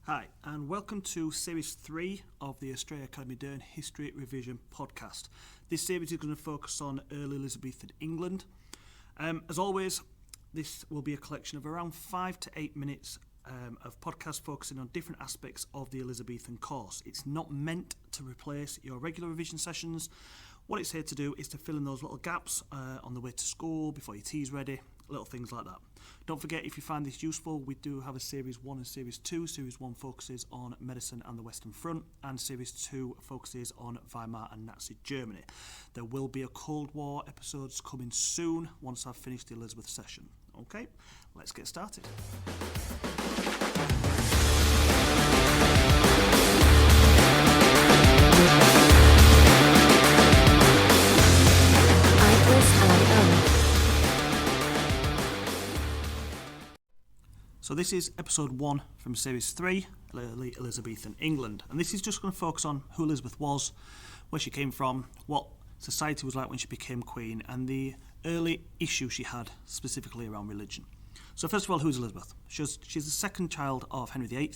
Hi, and welcome to Series 3 of the Australia Academy Dern History Revision podcast. This series is going to focus on early Elizabethan England. As always, this will be a collection of around 5 to 8 minutes of podcast focusing on different aspects of the Elizabethan course. It's not meant to replace your regular revision sessions. What it's here to do is to fill in those little gaps on the way to school, before your tea's ready, little things like that. Don't forget, if you find this useful, we do have a Series 1 and Series 2. Series 1 focuses on medicine and the Western Front, and Series 2 focuses on Weimar and Nazi Germany. There will be a Cold War episodes coming soon once I've finished the Elizabeth session. Okay, let's get started. So this is episode 1 from Series 3, Early Elizabethan England. And this is just going to focus on who Elizabeth was, where she came from, what society was like when she became queen, and the early issues she had, specifically around religion. So first of all, who's Elizabeth? She's the second child of Henry VIII,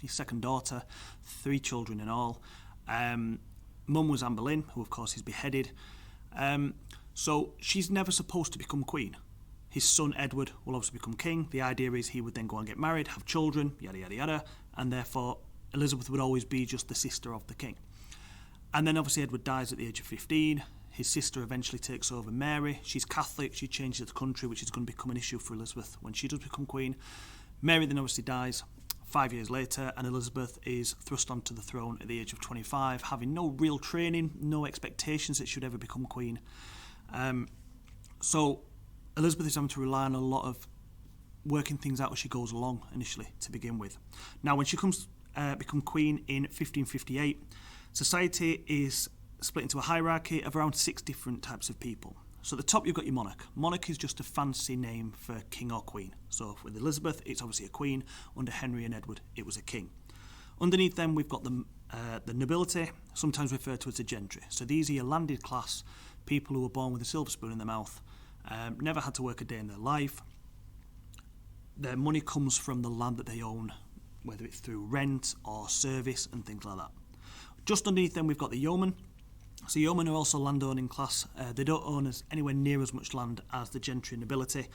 his second daughter, 3 children in all. Mum was Anne Boleyn, who of course is beheaded. So she's never supposed to become queen. His son Edward will obviously become king. The idea is he would then go and get married, have children, yada yada yada, and therefore Elizabeth would always be just the sister of the king. And then obviously Edward dies at the age of 15. His sister eventually takes over, Mary. She's Catholic, she changes the country, which is going to become an issue for Elizabeth when she does become queen. Mary then obviously dies 5 years later, and Elizabeth is thrust onto the throne at the age of 25, having no real training, no expectations that she would ever become queen. So Elizabeth is having to rely on a lot of working things out as she goes along initially to begin with. Now, when she comes become queen in 1558, society is split into a hierarchy of around 6 different types of people. So at the top you've got your monarch. Monarch is just a fancy name for king or queen. So with Elizabeth, it's obviously a queen. Under Henry and Edward, it was a king. Underneath them, we've got the nobility, sometimes referred to as the gentry. So these are your landed class, people who were born with a silver spoon in their mouth, never had to work a day in their life. Their money comes from the land that they own, whether it's through rent or service and things like that. Just underneath them we've got the yeomen. So yeomen are also landowning class. They don't own anywhere near as much land as the gentry and nobility,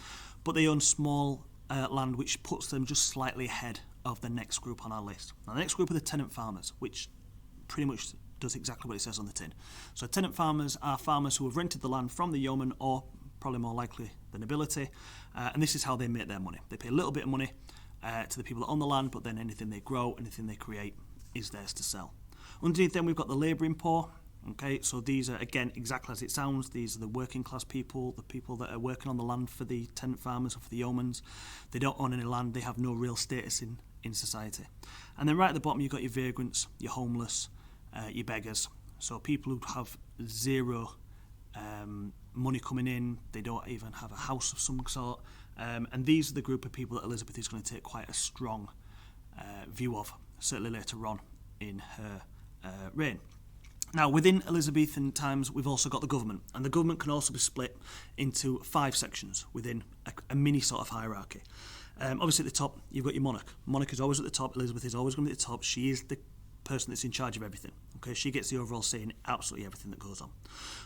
but they own small land, which puts them just slightly ahead of the next group on our list. Now, the next group are the tenant farmers, which pretty much does exactly what it says on the tin. So tenant farmers are farmers who have rented the land from the yeomen, or probably more likely the nobility, and this is how they make their money. They pay a little bit of money to the people that own the land, but then anything they grow, anything they create is theirs to sell. Underneath them we've got the labouring poor. Okay, so these are, again, exactly as it sounds. These are the working class people, the people that are working on the land for the tenant farmers or for the yeomans. They don't own any land, they have no real status in society. And then right at the bottom you've got your vagrants, your homeless, your beggars. So people who have zero money coming in, they don't even have a house of some sort, and these are the group of people that Elizabeth is going to take quite a strong view of, certainly later on in her reign. Now, within Elizabethan times, we've also got the government, and the government can also be split into 5 sections within a mini sort of hierarchy. Obviously at the top you've got your monarch. Monarch is always at the top. Elizabeth is always going to be at the top. She is the person that's in charge of everything. Okay, she gets the overall say in absolutely everything that goes on.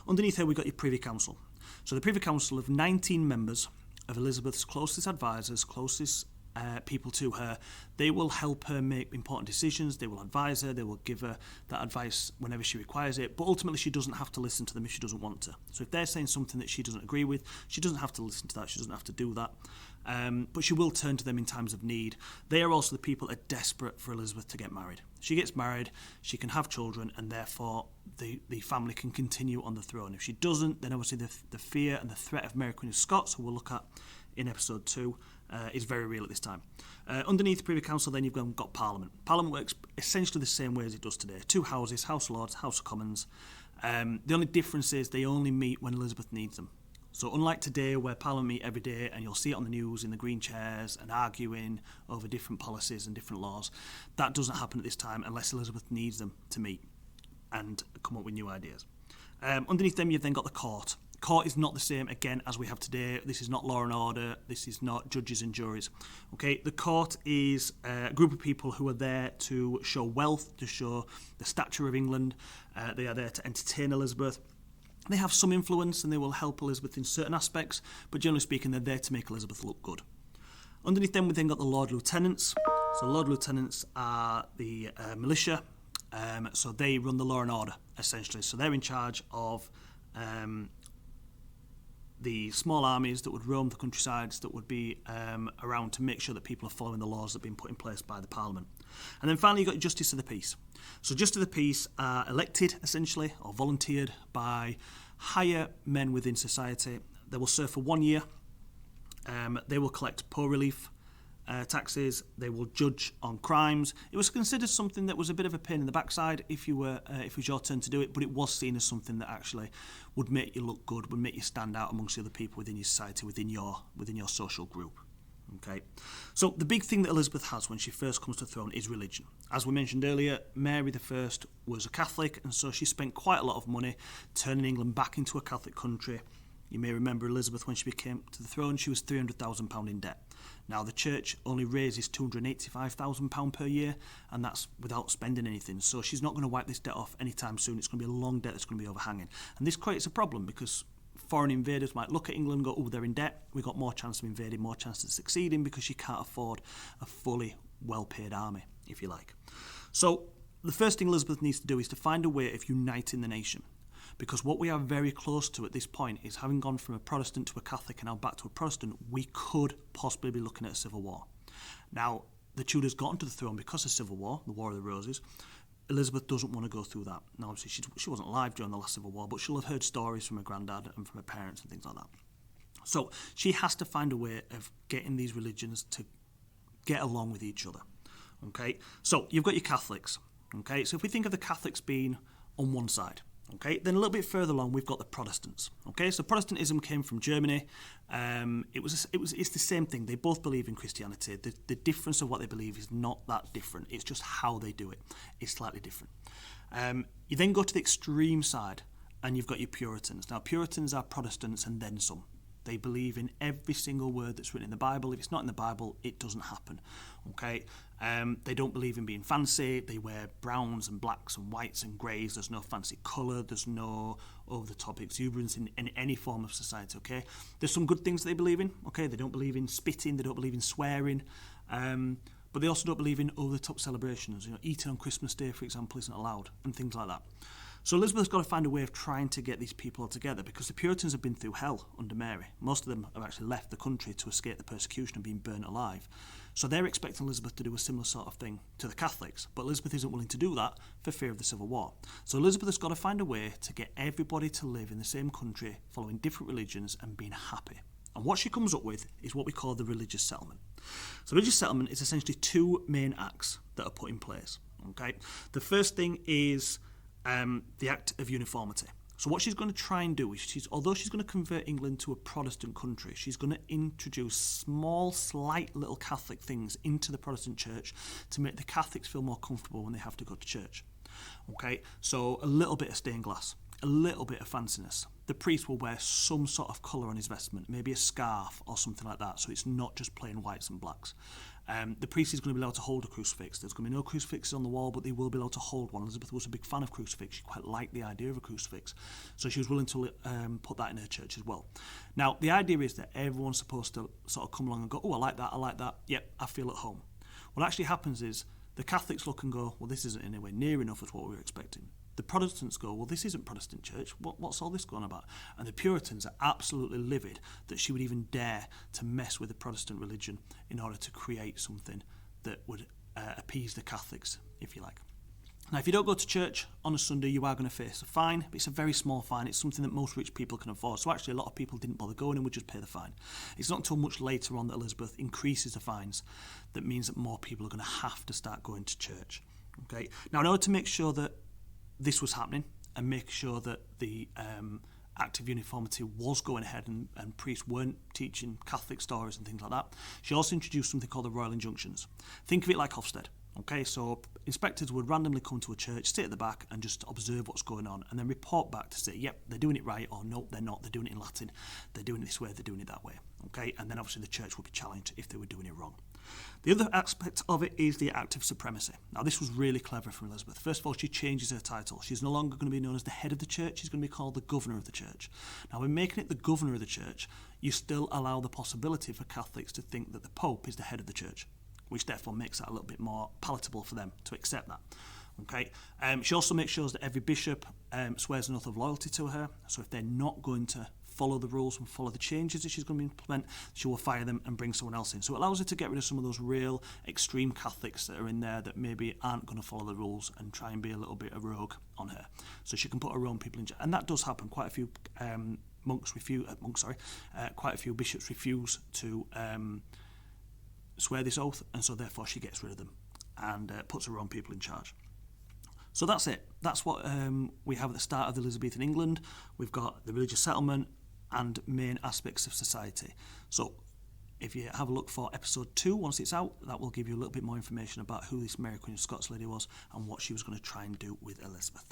Underneath her we've got your Privy Council. So the Privy Council of 19 members of Elizabeth's closest advisors, closest people to her. They will help her make important decisions, they will advise her, they will give her that advice whenever she requires it, but ultimately she doesn't have to listen to them if she doesn't want to. So if they're saying something that she doesn't agree with, she doesn't have to listen to that, she doesn't have to do that, but she will turn to them in times of need. They are also the people that are desperate for Elizabeth to get married. She gets married, she can have children, and therefore the family can continue on the throne. If she doesn't, then obviously the fear and the threat of Mary Queen of Scots, who we'll look at in episode 2, is very real at this time. Underneath the Privy Council then you've got Parliament. Parliament works essentially the same way as it does today. 2 houses, House of Lords, House of Commons. The only difference is they only meet when Elizabeth needs them. So unlike today where Parliament meet every day and you'll see it on the news in the green chairs and arguing over different policies and different laws, that doesn't happen at this time unless Elizabeth needs them to meet and come up with new ideas. Underneath them you've then got the court. Court is not the same, again, as we have today. This is not law and order. This is not judges and juries. Okay, the court is a group of people who are there to show wealth, to show the stature of England. They are there to entertain Elizabeth. They have some influence and they will help Elizabeth in certain aspects, but generally speaking, they're there to make Elizabeth look good. Underneath them, we then got the Lord Lieutenants. So Lord Lieutenants are the militia. So they run the law and order, essentially. So they're in charge of the small armies that would roam the countrysides, that would be around to make sure that people are following the laws that have been put in place by the Parliament. And then finally, you've got Justice of the Peace. So Justice of the Peace are elected, essentially, or volunteered by higher men within society. They will serve for 1 year. They will collect poor relief taxes. They will judge on crimes. It was considered something that was a bit of a pain in the backside if it was your turn to do it, but it was seen as something that actually would make you look good, would make you stand out amongst the other people within your society, within your social group. Okay, so the big thing that Elizabeth has when she first comes to the throne is religion. As we mentioned earlier, Mary I was a Catholic, and so she spent quite a lot of money turning England back into a Catholic country. You may remember Elizabeth, when she came to the throne, she was £300,000 in debt. Now, the church only raises £285,000 per year, and that's without spending anything. So she's not going to wipe this debt off anytime soon. It's going to be a long debt that's going to be overhanging. And this creates a problem because foreign invaders might look at England and go, oh, they're in debt. We've got more chance of invading, more chance of succeeding, because she can't afford a fully well-paid army, if you like. So the first thing Elizabeth needs to do is to find a way of uniting the nation. Because what we are very close to at this point is, having gone from a Protestant to a Catholic and now back to a Protestant, we could possibly be looking at a civil war. Now, the Tudors got onto the throne because of civil war, the War of the Roses. Elizabeth doesn't want to go through that. Now, obviously, she wasn't alive during the last civil war, but she'll have heard stories from her granddad and from her parents and things like that. So she has to find a way of getting these religions to get along with each other. Okay, so you've got your Catholics. Okay, so if we think of the Catholics being on one side, okay, then a little bit further along we've got the Protestants. Okay, so Protestantism came from Germany. It's the same thing. They both believe in Christianity. The difference of what they believe is not that different. It's just how they do it. It's slightly different. You then go to the extreme side, and you've got your Puritans. Now, Puritans are Protestants and then some. They believe in every single word that's written in the Bible. If it's not in the Bible, it doesn't happen. Okay, they don't believe in being fancy. They wear browns and blacks and whites and greys. There's no fancy colour. There's no over-the-top exuberance in any form of society. Okay, there's some good things they believe in. Okay, they don't believe in spitting. They don't believe in swearing. But they also don't believe in over-the-top celebrations. You know, eating on Christmas Day, for example, isn't allowed, and things like that. So Elizabeth's got to find a way of trying to get these people together, because the Puritans have been through hell under Mary. Most of them have actually left the country to escape the persecution and being burnt alive. So they're expecting Elizabeth to do a similar sort of thing to the Catholics, but Elizabeth isn't willing to do that for fear of the Civil War. So Elizabeth has got to find a way to get everybody to live in the same country, following different religions and being happy. And what she comes up with is what we call the religious settlement. So religious settlement is essentially two main acts that are put in place. Okay, the first thing is the Act of Uniformity. So what she's going to try and do is, although she's going to convert England to a Protestant country, she's going to introduce small, slight little Catholic things into the Protestant church to make the Catholics feel more comfortable when they have to go to church. Okay, so a little bit of stained glass, a little bit of fanciness. The priest will wear some sort of colour on his vestment, maybe a scarf or something like that, so it's not just plain whites and blacks. The priest is going to be allowed to hold a crucifix. There's going to be no crucifixes on the wall, but they will be allowed to hold one. Elizabeth was a big fan of crucifix. She quite liked the idea of a crucifix, so she was willing to put that in her church as well. Now, the idea is that everyone's supposed to sort of come along and go, oh, I like that, yep, I feel at home. What actually happens is the Catholics look and go, well, this isn't anywhere near enough as what we were expecting. The Protestants go, well, this isn't Protestant church. What's all this going about? And the Puritans are absolutely livid that she would even dare to mess with the Protestant religion in order to create something that would appease the Catholics, if you like. Now, if you don't go to church on a Sunday, you are going to face a fine, but it's a very small fine. It's something that most rich people can afford. So actually, a lot of people didn't bother going and would just pay the fine. It's not until much later on that Elizabeth increases the fines. That means that more people are going to have to start going to church. Okay. Now, in order to make sure that this was happening and make sure that the Act of Uniformity was going ahead and priests weren't teaching Catholic stories and things like that, she also introduced something called the Royal Injunctions. Think of it like Ofsted. Okay, so inspectors would randomly come to a church, sit at the back and just observe what's going on and then report back to say, yep, they're doing it right, or no, they're not, they're doing it in Latin, they're doing it this way, they're doing it that way. Okay, and then obviously the church would be challenged if they were doing it wrong. The other aspect of it is the act of supremacy. Now, this was really clever from Elizabeth. First of all, she changes her title. She's no longer going to be known as the head of the church. She's going to be called the governor of the church. Now, when making it the governor of the church, you still allow the possibility for Catholics to think that the Pope is the head of the church, which therefore makes that a little bit more palatable for them to accept that. Okay. She also makes sure that every bishop swears an oath of loyalty to her. So if they're not going to follow the rules and follow the changes that she's going to implement, she will fire them and bring someone else in. So it allows her to get rid of some of those real extreme Catholics that are in there that maybe aren't going to follow the rules and try and be a little bit a rogue on her. So she can put her own people in jail. And that does happen. Quite a few quite a few bishops refuse to swear this oath, and so therefore she gets rid of them and puts her own people in charge. So that's it. That's what we have at the start of the Elizabethan England. We've got the religious settlement and main aspects of society. So if you have a look for episode 2 once it's out, that will give you a little bit more information about who this Mary Queen of Scots lady was and what she was going to try and do with Elizabeth.